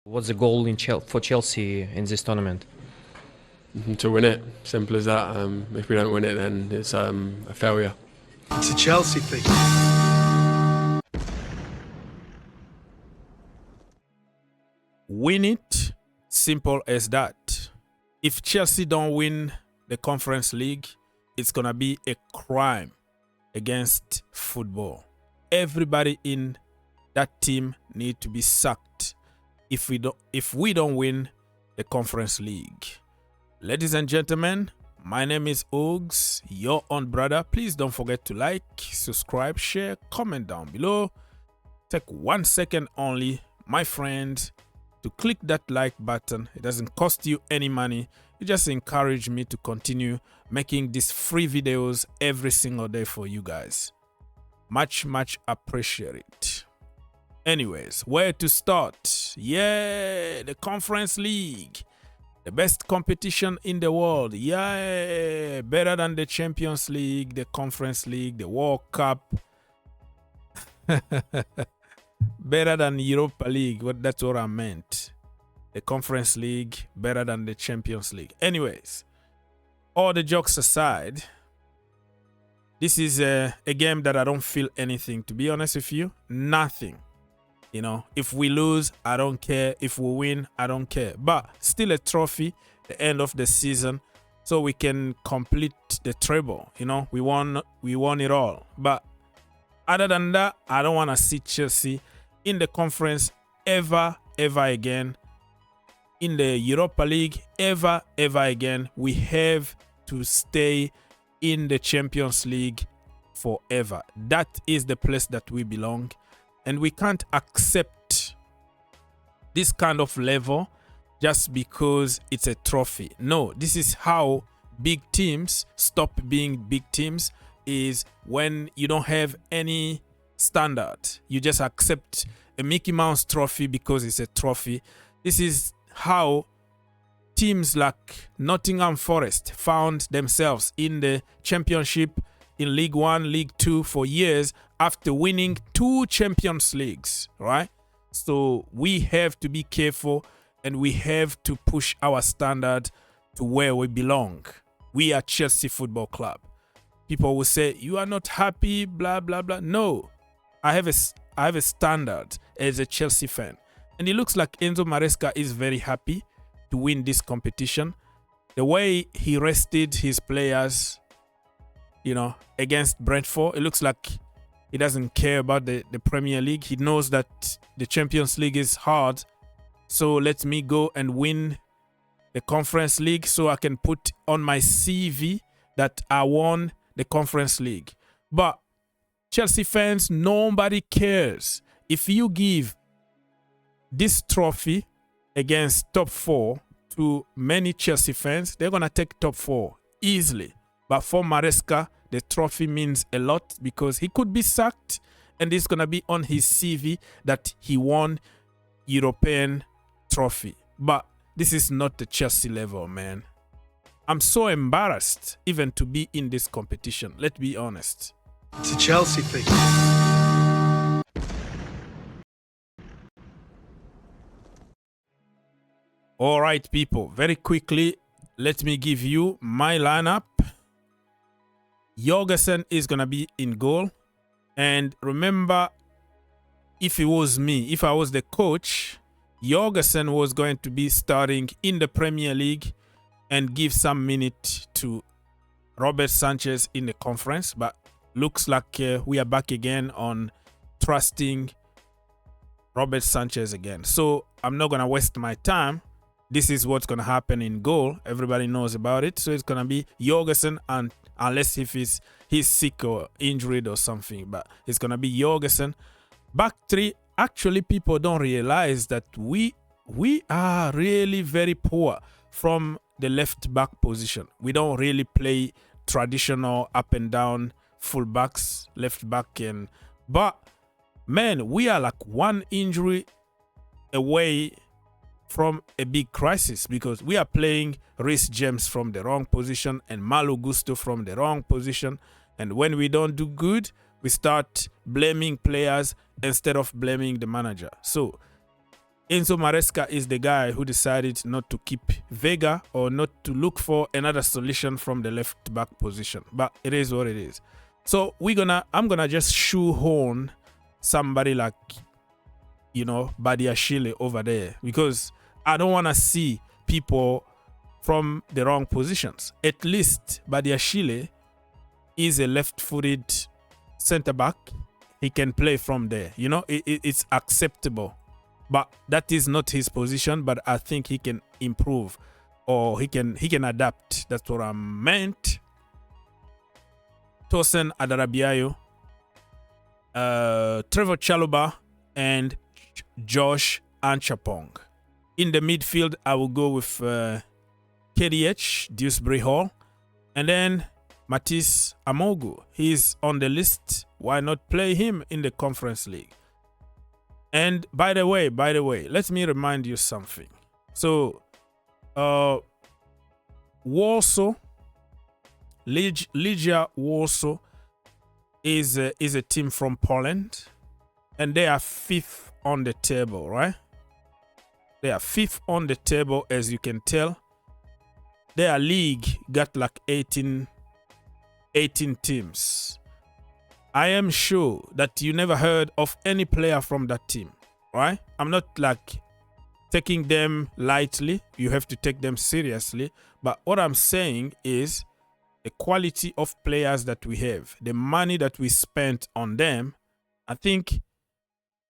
What's the goal for Chelsea in this tournament? To win it, simple as that. If we don't win it, then it's a failure. It's a Chelsea thing. Win it, simple as that. If Chelsea don't win the Conference League, it's gonna be a crime against football. Everybody in that team need to be sacked if we don't win the Conference League. Ladies and gentlemen, my name is Ogs, your own brother. Please don't forget to like, subscribe, share, comment down below. Take 1 second only, my friend, to click that like button. It doesn't cost you any money. You just encourage me to continue making these free videos every single day for you guys. Much appreciated. Anyways, where to start? Yeah, the Conference League. The best competition in the world. Yeah, better than the Champions League, the Conference League, the World Cup. Better than Europa League. That's what I meant. The Conference League, better than the Champions League. Anyways, all the jokes aside, this is a game that I don't feel anything, to be honest with you. Nothing. You know, if we lose, I don't care. If we win, I don't care. But still a trophy, the end of the season, so we can complete the treble. You know, we won it all. But other than that, I don't want to see Chelsea in the conference ever again. In the Europa League, ever again. We have to stay in the Champions League forever. That is the place that we belong. And we can't accept this kind of level just because it's a trophy. No, this is how big teams stop being big teams, is when you don't have any standard. You just accept a Mickey Mouse trophy because it's a trophy. This is how teams like Nottingham Forest found themselves in the Championship, in League 1, League 2 for years after winning 2 Champions Leagues, right? So we have to be careful and we have to push our standard to where we belong. We are Chelsea Football Club. People will say, you are not happy, blah, blah, blah. No, I have a standard as a Chelsea fan. And it looks like Enzo Maresca is very happy to win this competition. The way he rested his players, you know, against Brentford, it looks like he doesn't care about the Premier League. He knows that the Champions League is hard. So let me go and win the Conference League so I can put on my CV that I won the Conference League. But Chelsea fans, nobody cares. If you give this trophy against top 4 to many Chelsea fans, they're going to take top 4 easily. But for Maresca, the trophy means a lot because he could be sacked and it's going to be on his CV that he won European trophy. But this is not the Chelsea level, man. I'm so embarrassed even to be in this competition. Let's be honest. It's a Chelsea thing. All right, people. Very quickly, let me give you my lineup. Jorgensen is going to be in goal. And remember, if it was me, if I was the coach, Jorgensen was going to be starting in the Premier League and give some minute to Robert Sanchez in the conference. But looks like we are back again on trusting Robert Sanchez again. So I'm not going to waste my time. This is what's going to happen in goal. Everybody knows about it. So it's going to be Jorgensen, and unless if he's sick or injured or something, but it's going to be Jorgensen. Back 3, actually people don't realize that we are really very poor from the left back position. We don't really play traditional up and down full backs, left back, but man, we are like one injury away from a big crisis because we are playing Reece James from the wrong position and Malo Gusto from the wrong position. And when we don't do good, we start blaming players instead of blaming the manager. So Enzo Maresca is the guy who decided not to keep Vega or not to look for another solution from the left back position. But it is what it is. So I'm gonna just shoehorn somebody like, you know, Badiashile over there, because I don't want to see people from the wrong positions. At least Badiashile is a left-footed center back. He can play from there. You know, it's acceptable. But that is not his position. But I think he can improve, or he can adapt. That's what I meant. Tosin Adarabiayo, Trevor Chalobah, and Josh Anchapong. In the midfield, I will go with KDH, Dewsbury Hall, and then Matisse Amogu. He's on the list. Why not play him in the Conference League? And by the way, let me remind you something. So, Warsaw, Legia Warsaw is a team from Poland, and they are 5th on the table, right? They are 5th on the table, as you can tell. Their league got like 18 teams. I am sure that you never heard of any player from that team, right? I'm not like taking them lightly. You have to take them seriously. But what I'm saying is the quality of players that we have, the money that we spent on them. I think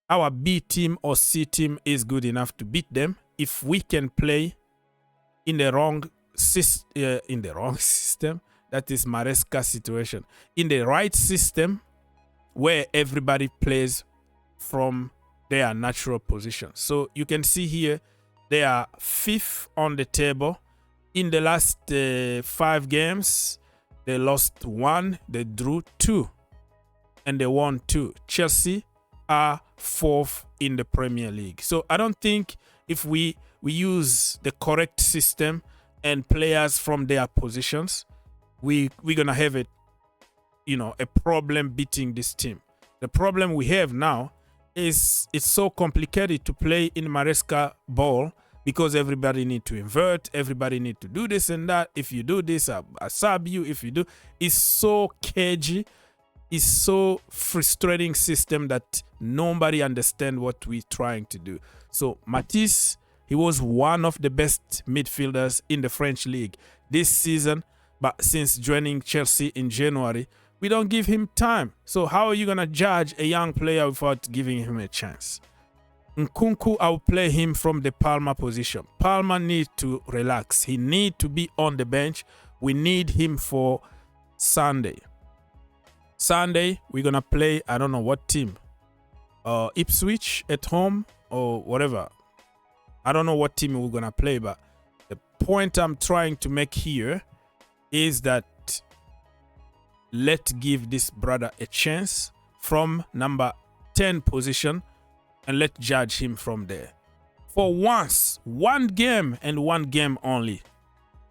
our B team or C team is good enough to beat them if we can play in the wrong system. That is Maresca's situation. In the right system, where everybody plays from their natural position. So you can see here, they are 5th on the table. In the last 5 games, they lost 1, they drew 2, and they won 2. Chelsea are 4th in the Premier League. So I don't think if we use the correct system and players from their positions, we're gonna have a problem beating this team. The problem we have now is it's so complicated to play in Maresca ball, because everybody need to invert, everybody need to do this and that. If you do this, I sub you. If you do, it's so cagey. It's so frustrating system that nobody understands what we're trying to do. So Matisse, he was one of the best midfielders in the French league this season, but since joining Chelsea in January, we don't give him time. So how are you going to judge a young player without giving him a chance? Nkunku, I'll play him from the Palmer position. Palmer needs to relax. He needs to be on the bench. We need him for Sunday. Sunday, we're going to play, I don't know what team. Ipswich at home or whatever. I don't know what team we're going to play, but the point I'm trying to make here is that let's give this brother a chance from number 10 position, and let's judge him from there. For once, one game and one game only.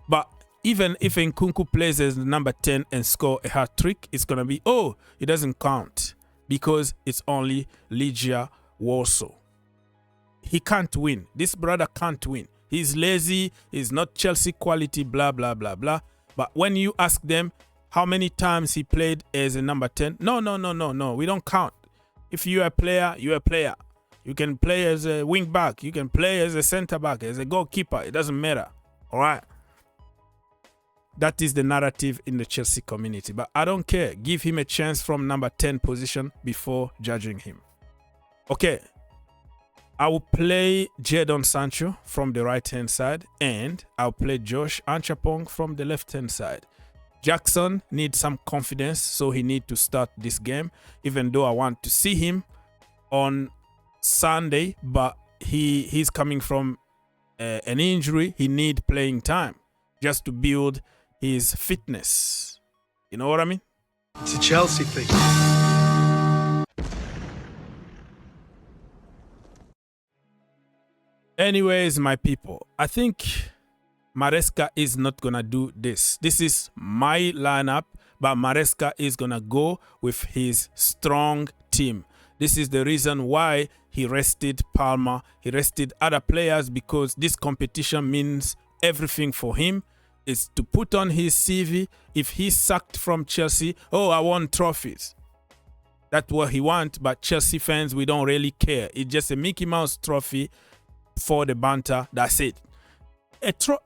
But even if Nkunku plays as number 10 and score a hat-trick, it's going to be, oh, it doesn't count because it's only Legia Warsaw. He can't win. This brother can't win. He's lazy. He's not Chelsea quality, blah, blah, blah, blah. But when you ask them how many times he played as a number 10, no, we don't count. If you're a player, you're a player. You can play as a wing back. You can play as a center back, as a goalkeeper. It doesn't matter. All right. That is the narrative in the Chelsea community. But I don't care. Give him a chance from number 10 position before judging him. Okay. I will play Jadon Sancho from the right-hand side, and I'll play Josh Anchapong from the left-hand side. Jackson needs some confidence, so he needs to start this game, even though I want to see him on Sunday, but he's coming from an injury. He needs playing time just to build his fitness. You know what I mean? It's a Chelsea thing. Anyways, my people, I think Maresca is not going to do this. This is my lineup, but Maresca is going to go with his strong team. This is the reason why he rested Palmer, he rested other players, because this competition means everything for him. It's to put on his CV. If he's sacked from Chelsea, oh, I won trophies. That's what he wants, but Chelsea fans, we don't really care. It's just a Mickey Mouse trophy for the banter. That's it.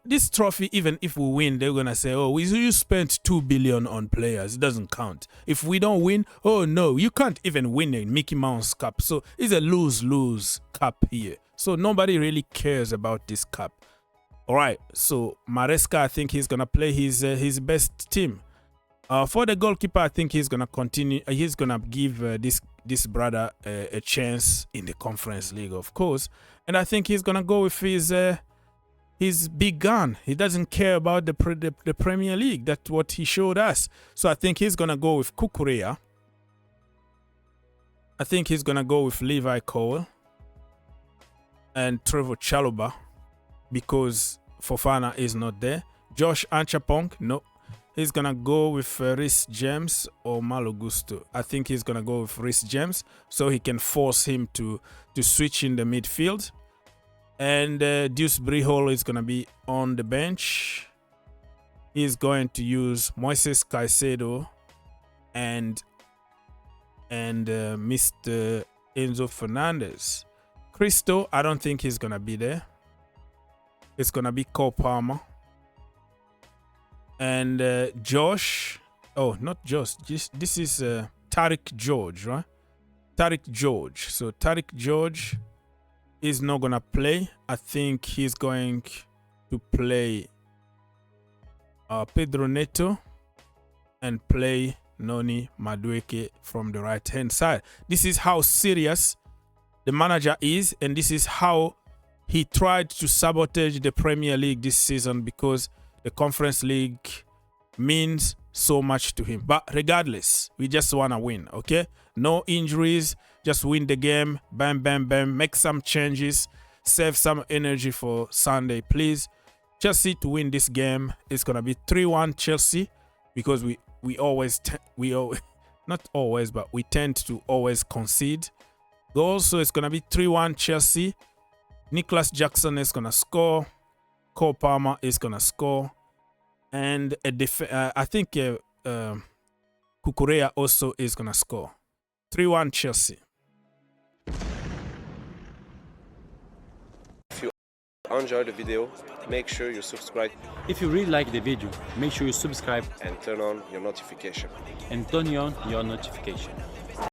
This trophy, even if we win, they're going to say, oh, you spent $2 billion on players. It doesn't count. If we don't win, oh, no, you can't even win a Mickey Mouse Cup. So it's a lose-lose cup here. So nobody really cares about this cup. All right, so Maresca, I think he's going to play his best team. For the goalkeeper, I think he's going to continue. He's going to give this brother a chance in the Conference League, of course. And I think he's going to go with his big gun. He doesn't care about the Premier League. That's what he showed us. So I think he's going to go with Cucurella. I think he's going to go with Levi Cole and Trevor Chalobah, because Fofana is not there. Josh Anchapong, no. He's going to go with Rhys James or Malo Gusto. I think he's going to go with Rhys James so he can force him to switch in the midfield. And Deuce Brihol is going to be on the bench. He's going to use Moises Caicedo and Mr. Enzo Fernandez. Cristo, I don't think he's going to be there. It's going to be Cole Palmer. And Josh, oh, not Josh. This is Tariq George, right? Tariq George. So Tariq George is not going to play. I think he's going to play Pedro Neto and play Noni Madueke from the right-hand side. This is how serious the manager is, and this is how he tried to sabotage the Premier League this season, because the Conference League means so much to him. But regardless, we just want to win, okay? No injuries, just win the game. Bam, bam, bam. Make some changes. Save some energy for Sunday, please. Chelsea to win this game. It's going to be 3-1 Chelsea, because we not always, but we tend to always concede goals. So it's going to be 3-1 Chelsea. Nicholas Jackson is going to score. Cole Palmer is going to score. And I think Cucurella also is going to score. 3-1 Chelsea. If you enjoyed the video, make sure you subscribe If you really like the video, make sure you subscribe and turn on your notification. and turn on your notification.